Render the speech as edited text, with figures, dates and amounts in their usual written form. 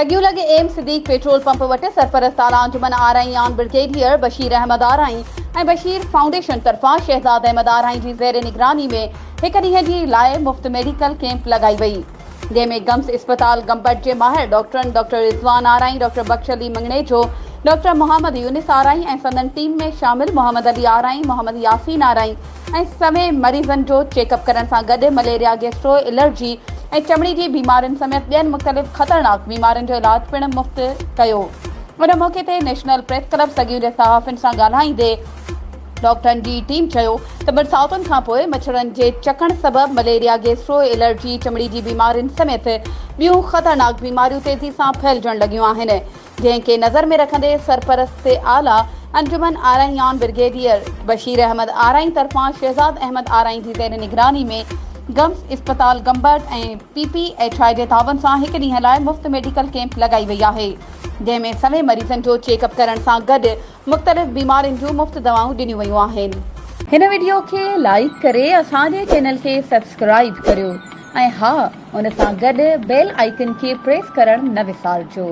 लॻियूं लॻे M Siddiq petrol pump वटि सरपरस्त आला अंजुमन आरआई आन ब्रिगेडियर बशीर अहमद आरआई ऐं बशीर फाउंडेशन तरफ़ां शहज़ाद अहमद आरआई जी ज़ेर निगरानी में हिक ॾींहं जी लाइ मुफ़्त मेडिकल कैंप लगाई वई, जंहिंमें गम्स इस्पताल गंबट जे माहिर डॉक्टरनि डॉक्टर रिज़वान आरआई, डॉक्टर बख्श अली मंगनेजो, डॉक्टर मोहम्मद यूनिस आरआई ऐं संदन टीम में शामिल मोहम्मद अली आरआई, मोहम्मद यासीन आरआई ऐं सवे मरीज़नि जो चेकअप करण सां गॾु मलेरिया, गैस्ट्रो, एलर्जी ऐं चमड़ी जी बीमारियुनि समेत ॿियनि मुख़्तलिफ़ ख़तरनाक बीमारियुनि जो इलाज पिणु मुफ़्त कयो। उन मौक़े ते नेशनल प्रेस क्लब सॻियूं जे सहाफ़ियुनि सां ॻाल्हाईंदे डॉक्टरनि जी टीम चयो त बरसातुनि खां पोइ मच्छरनि जे चकण सबबि मलेरिया, गैस्ट्रो, एलर्जी, चमड़ी जी बीमारियुनि समेत ॿियूं ख़तरनाक बीमारियूं तेज़ी सां फैलजण लॻियूं आहिनि, जंहिंखे नज़र में रखंदे सरपरस्त आला अंजुमन आरआई आन ब्रिगेडियर बशीर अहमद आरआई तरफ़ां शहज़ाद अहमद आरआई जी ज़ेर निगरानी में गम्स इस्पताल गंबट ऐं PPHI जे तावन सां हिक ॾींहं लाइ मुफ़्त मेडिकल कैंप लगाई वई आहे, जंहिंमें सवे मरीज़नि जो चेकअप करण सां गॾु मुख़्तलिफ़ बीमारियुनि जूं मुफ़्त दवाऊं ॾिनियूं वयूं आहिनि। हिन वीडियो खे लाइक करे असांजे चैनल खे सब्सक्राइब करियो ऐं हा, उन सां गॾु बेल आइकन खे प्रेस करणु न विसारिजो।